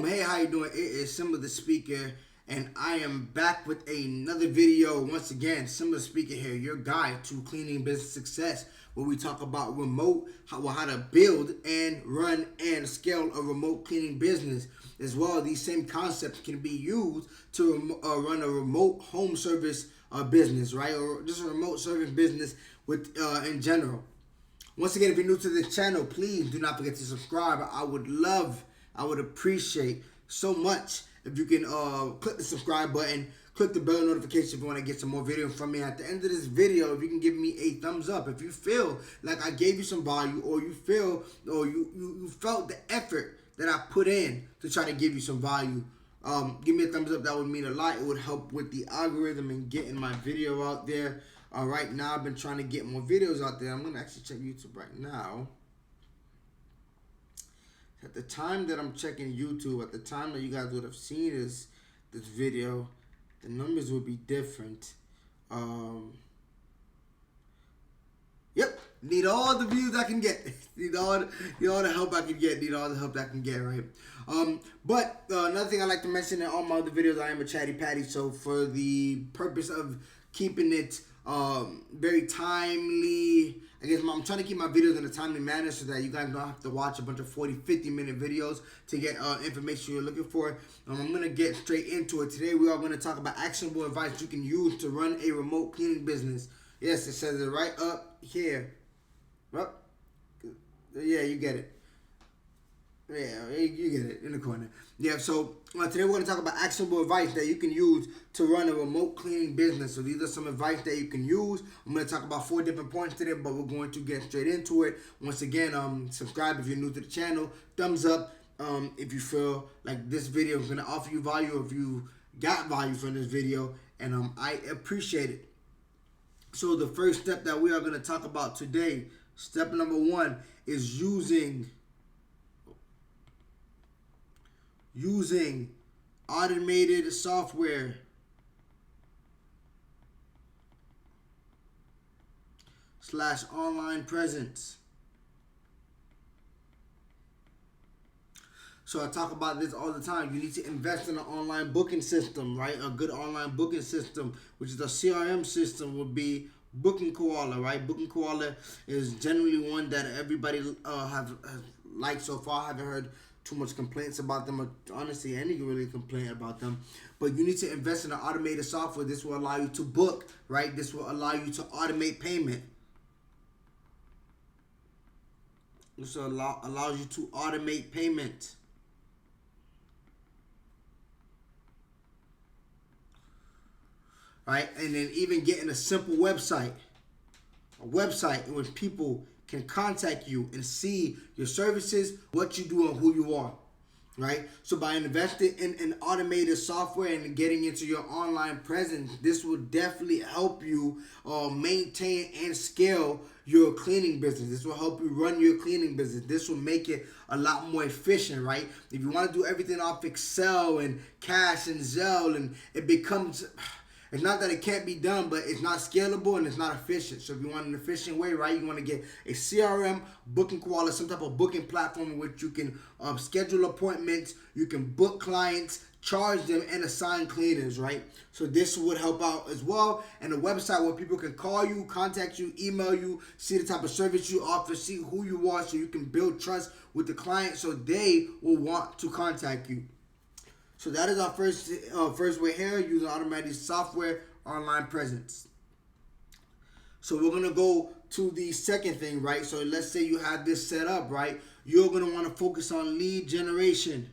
Hey, how you doing? It is Simba the Speaker, and I am back with another video. Once again, Simba the Speaker here, your guide to cleaning business success, where we talk about how to build and run and scale a remote cleaning business. As well, these same concepts can be used to run a remote home service business, right? Or just a remote service business with in general. Once again, if you're new to this channel, please do not forget to subscribe. I would appreciate so much if you can click the subscribe button, click the bell notification if you want to get some more videos from me. At the end of this video, if you can give me a thumbs up, if you feel like I gave you some value, or you feel, or you felt the effort that I put in to try to give you some value, give me a thumbs up. That would mean a lot. It would help with the algorithm and getting my video out there. Right now, I've been trying to get more videos out there. I'm going to actually check YouTube right now. At the time that I'm checking YouTube, at the time that you guys would have seen this video, the numbers would be different. Yep, need all the views I can get. Need all the help I can get. Need all the help I can get, right? But another thing I like to mention in all my other videos, I am a chatty patty. So for the purpose of keeping it very timely, I guess I'm trying to keep my videos in a timely manner so that you guys don't have to watch a bunch of 40-50 minute videos to get information you're looking for. I'm going to get straight into it. Today we are going to talk about actionable advice you can use to run a remote cleaning business. Yes, it says it right up here. Well, yeah, you get it. Yeah, you get it in the corner. Yeah, so today we're going to talk about actionable advice that you can use to run a remote cleaning business. So these are some advice that you can use. I'm going to talk about 4 different points today, but we're going to get straight into it. Once again, subscribe if you're new to the channel. Thumbs up if you feel like this video is going to offer you value, if you got value from this video, and I appreciate it. So the first step that we are going to talk about today, step number 1, is using automated software / online presence. So I talk about this all the time. You need to invest in an online booking system, right? A good online booking system, which is a CRM system, would be Booking Koala, right? Booking Koala is generally one that everybody has liked so far. I haven't heard too much complaints about them, or honestly any really complaint about them. But you need to invest in an automated software. This will allow you to book, right? This will allow you to automate payment. This will allows you to automate payment. Right? And then even getting a simple website in which people can contact you and see your services, what you do, and who you are, right? So by investing in automated software and getting into your online presence, this will definitely help you maintain and scale your cleaning business. This will help you run your cleaning business. This will make it a lot more efficient, right? If you want to do everything off Excel and Cash and Zelle, and it becomes... It's not that it can't be done, but it's not scalable and it's not efficient. So if you want an efficient way, right, you want to get a CRM, Booking Koala, some type of booking platform in which you can schedule appointments, you can book clients, charge them, and assign cleaners, right? So this would help out as well. And a website where people can call you, contact you, email you, see the type of service you offer, see who you are, so you can build trust with the client so they will want to contact you. So that is our first way here, using automated software, online presence. So we're going to go to the second thing, right? So let's say you have this set up, right? You're going to want to focus on lead generation.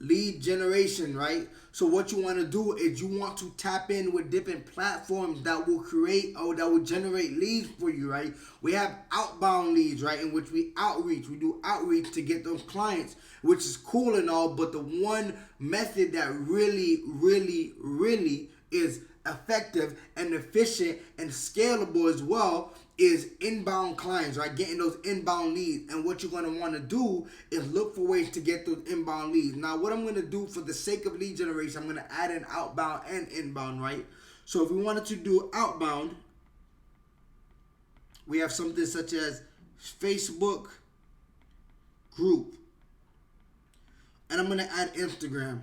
Lead generation, right? So what you want to do is you want to tap in with different platforms that will create or that will generate leads for you, right? We have outbound leads, right, in which we do outreach to get those clients, which is cool and all, but the one method that really is effective and efficient and scalable as well is inbound clients, right? Getting those inbound leads. And what you're going to want to do is look for ways to get those inbound leads. Now, what I'm going to do for the sake of lead generation, I'm going to add in outbound and inbound, right? So if we wanted to do outbound, we have something such as Facebook group. And I'm going to add Instagram.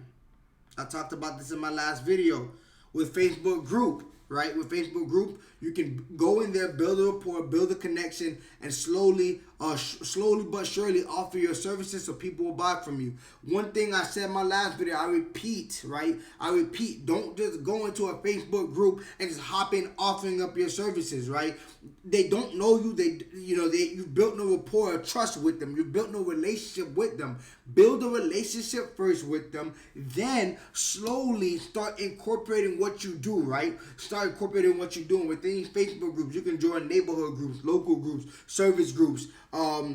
I talked about this in my last video. With Facebook group, right? With Facebook group, you can go in there, build a rapport, build a connection, and slowly but surely offer your services so people will buy from you. One thing I said in my last video, I repeat, right? I repeat, don't just go into a Facebook group and just hop in offering up your services, right? They don't know you. You've built no rapport or trust with them. You've built no relationship with them. Build a relationship first with them, then slowly start incorporating what you do, right? Start incorporating what you're doing within these Facebook groups. You can join neighborhood groups, local groups, service groups,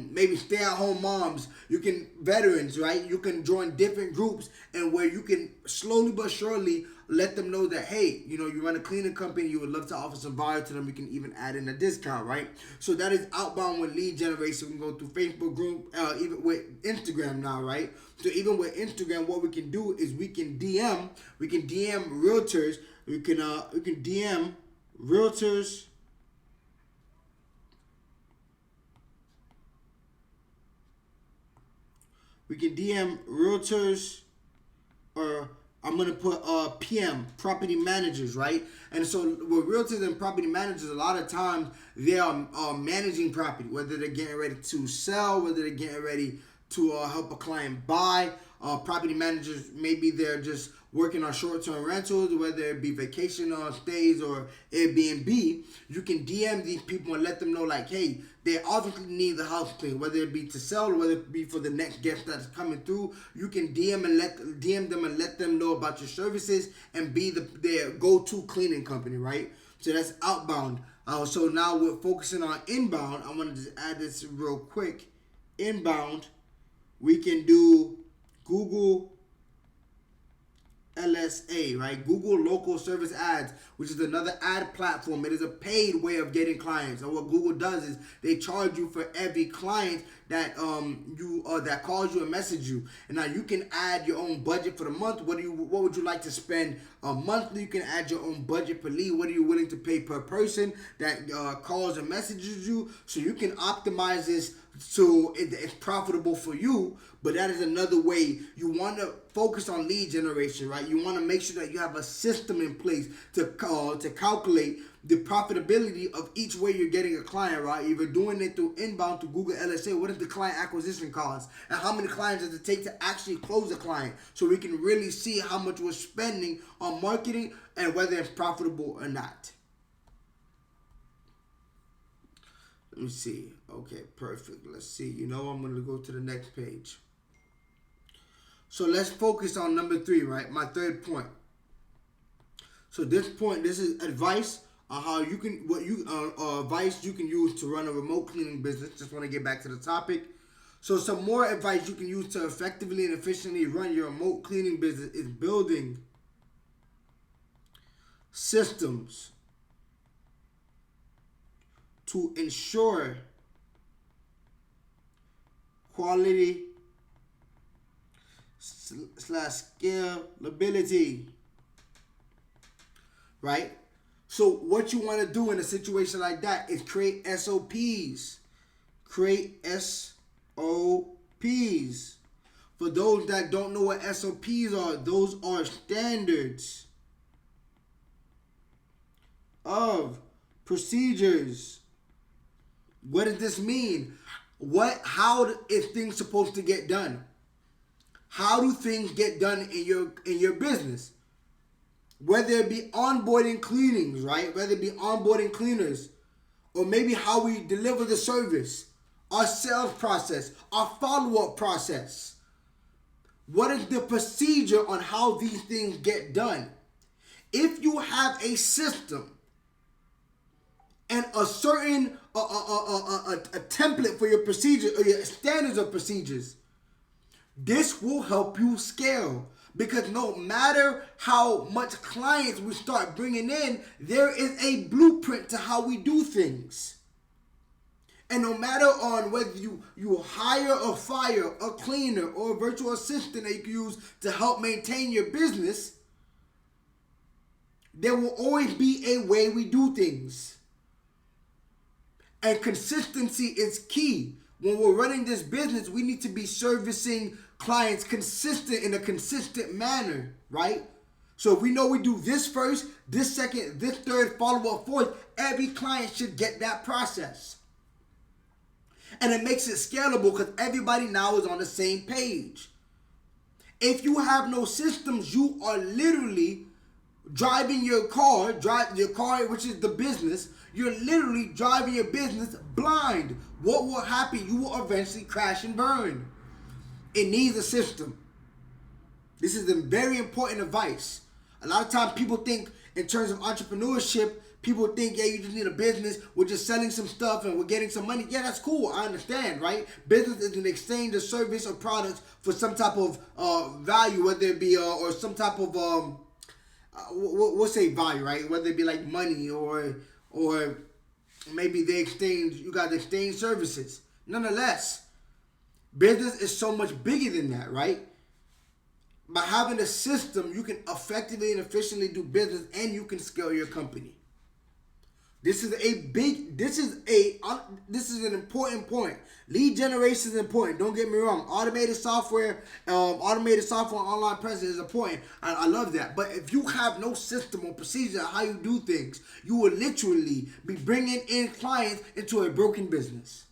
maybe stay-at-home moms. You can veterans, right? You can join different groups, and where you can slowly but surely let them know that, hey, you run a cleaning company, you would love to offer some value to them. You can even add in a discount, right? So that is outbound with lead generation. We can go through Facebook group, even with Instagram now, right? So even with Instagram, what we can do is we can DM realtors. We can DM realtors. We can DM realtors, or I'm going to put PM, property managers, right? And so with realtors and property managers, a lot of times they are managing property, whether they're getting ready to sell, whether they're getting ready to help a client buy. Property managers, maybe they're just working on short-term rentals, whether it be vacation stays or Airbnb. You can DM these people and let them know, like, hey, they obviously need the house clean, whether it be to sell or whether it be for the next guest that's coming through. You can DM them and let them know about your services and be their go-to cleaning company, right? So that's outbound. So now we're focusing on inbound. I want to just add this real quick. Inbound, we can do Google LSA, right? Google Local Service Ads, which is another ad platform. It is a paid way of getting clients. And what Google does is they charge you for every client that that calls you and message you. And now you can add your own budget for the month. What would you like to spend monthly? You can add your own budget per lead. What are you willing to pay per person that calls and messages you? So you can optimize this so it's profitable for you. But that is another way. You want to focus on lead generation, right? You want to make sure that you have a system in place to calculate the profitability of each way you're getting a client, right? If you're doing it through inbound to Google LSA, what is the client acquisition cost? And how many clients does it take to actually close a client? So we can really see how much we're spending on marketing and whether it's profitable or not. Let me see. Okay, perfect. Let's see. I'm going to go to the next page. So let's focus on number 3, right? My third point. So this is advice on how you can, advice you can use to run a remote cleaning business. Just want to get back to the topic. So some more advice you can use to effectively and efficiently run your remote cleaning business is building systems to ensure quality / scalability, right? So what you want to do in a situation like that is create SOPs. Create SOPs. For those that don't know what SOPs are, those are standards of procedures. What does this mean? How is things supposed to get done? How do things get done in your business? Whether it be onboarding cleanings, right? Whether it be onboarding cleaners, or maybe how we deliver the service, our sales process, our follow-up process. What is the procedure on how these things get done? If you have a system and a certain a template for your procedure or your standards of procedures, this will help you scale, because no matter how much clients we start bringing in, there is a blueprint to how we do things. And no matter on whether you hire or fire a cleaner or a virtual assistant that you can use to help maintain your business, there will always be a way we do things. And consistency is key. when we're running this business, we need to be servicing clients in a consistent manner, right? So if we know we do this first, this second, this third, follow up fourth, every client should get that process. And it makes it scalable because everybody now is on the same page. If you have no systems, you are literally driving your car, which is the business. You're literally driving your business blind. What will happen? You will eventually crash and burn. It needs a system. This is a very important advice. A lot of times people think in terms of entrepreneurship, people think, yeah, you just need a business. We're just selling some stuff and we're getting some money. Yeah, that's cool. I understand, right? Business is an exchange of service or products for some type of value, whether it be or some type of we'll say value, right? Whether it be like money or maybe you got to exchange services. Nonetheless, business is so much bigger than that, right? By having a system, you can effectively and efficiently do business and you can scale your company. This is an important point. Lead generation is important. Don't get me wrong. Automated software online presence is important. I love that. But if you have no system or procedure how you do things, you will literally be bringing in clients into a broken business.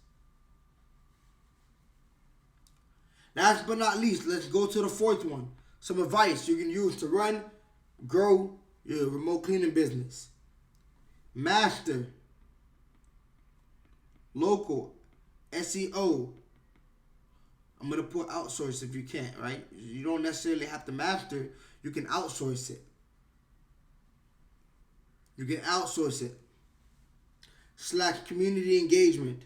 Last but not least, let's go to the fourth one. Some advice you can use to grow your remote cleaning business. Master local SEO. I'm going to put outsource if you can't, right? You don't necessarily have to master. You can outsource it. / community engagement.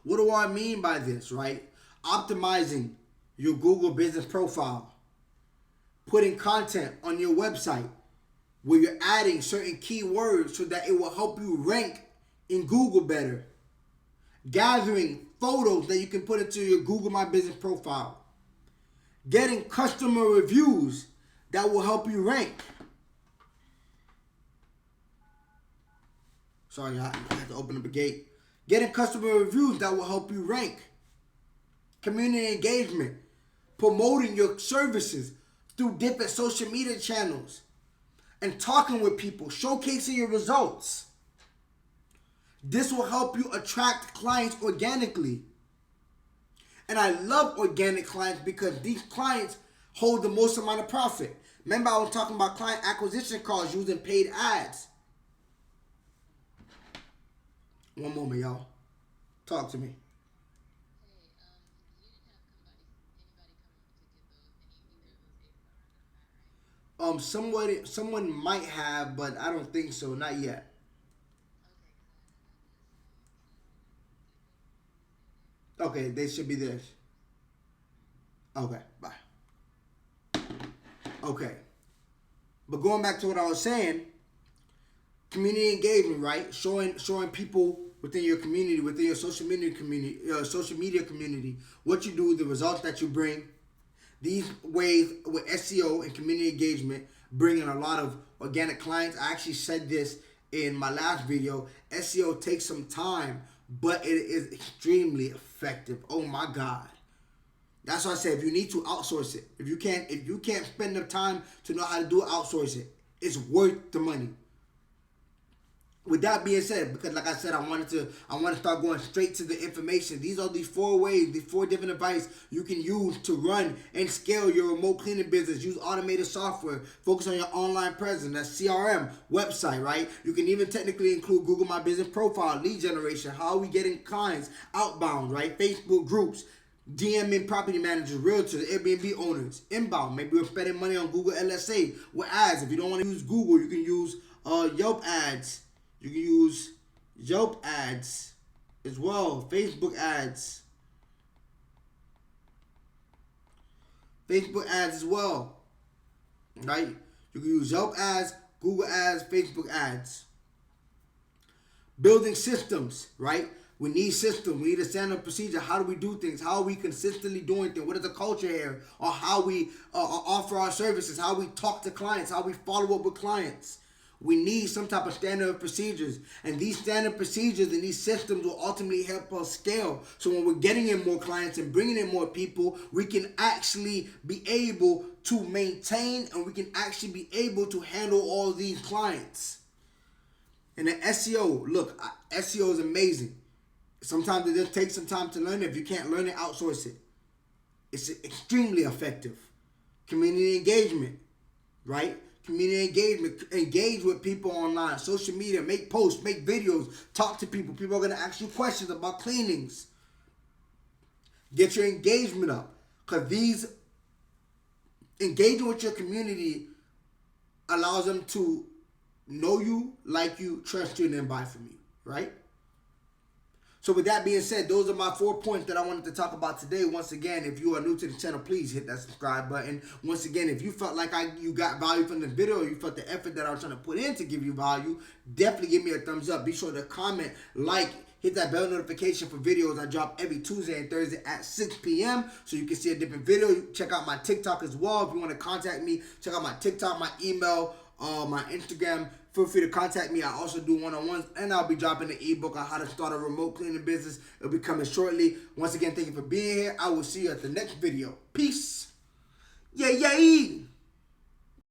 What do I mean by this, right? Optimizing your Google business profile. Putting content on your website where you're adding certain keywords so that it will help you rank in Google better. Gathering photos that you can put into your Google My Business profile. Getting customer reviews that will help you rank. Sorry, I had to open up a gate. Getting customer reviews that will help you rank. Community engagement. Promoting your services through different social media channels. And talking with people. Showcasing your results. This will help you attract clients organically. And I love organic clients because these clients hold the most amount of profit. Remember I was talking about client acquisition costs using paid ads. One moment, y'all. Talk to me. Someone might have, but I don't think so. Not yet. Okay, they should be there. Okay, bye. Okay. But going back to what I was saying, community engagement, right? Showing people within your community, within your social media community, what you do, the results that you bring. These ways with SEO and community engagement bring in a lot of organic clients. I actually said this in my last video. SEO takes some time, but it is extremely effective. Oh my God. That's why I said if you need to outsource it. If you can't spend the time to know how to do it, outsource it. It's worth the money. With that being said, because like I said, I want to start going straight to the information. These are the 4 ways, the 4 different advice you can use to run and scale your remote cleaning business. Use automated software. Focus on your online presence. That's CRM, website, right? You can even technically include Google My Business profile, lead generation. How are we getting clients outbound, right? Facebook groups, DMing property managers, realtors, Airbnb owners, inbound. Maybe we're spending money on Google LSA with ads. If you don't want to use Google, you can use Yelp ads. You can use Yelp ads as well. Facebook ads. Facebook ads as well. Right? You can use Yelp ads, Google ads, Facebook ads. Building systems, right? We need system. We need a standard procedure. How do we do things? How are we consistently doing things? What is the culture here? Or how we offer our services? How we talk to clients? How we follow up with clients? We need some type of standard of procedures. And these standard procedures and these systems will ultimately help us scale. So when we're getting in more clients and bringing in more people, we can actually be able to maintain and we can actually be able to handle all these clients. And the SEO, look, SEO is amazing. Sometimes it just takes some time to learn it. If you can't learn it, outsource it. It's extremely effective. Community engagement, right? Community engagement, engage with people online, social media, make posts, make videos, talk to people. People are going to ask you questions about cleanings. Get your engagement up. Because these, engaging with your community allows them to know you, like you, trust you, and then buy from you, right? So with that being said, those are my 4 points that I wanted to talk about today. Once again, if you are new to the channel, please hit that subscribe button. Once again, if you felt like you got value from the video, or you felt the effort that I was trying to put in to give you value, definitely give me a thumbs up. Be sure to comment, like, hit that bell notification for videos I drop every Tuesday and Thursday at 6 p.m. so you can see a different video. Check out my TikTok as well. If you want to contact me, check out my TikTok, my email, my Instagram. Feel free to contact me. I also do one-on-ones, and I'll be dropping an ebook on how to start a remote cleaning business. It'll be coming shortly. Once again, thank you for being here. I will see you at the next video. Peace. Yeah.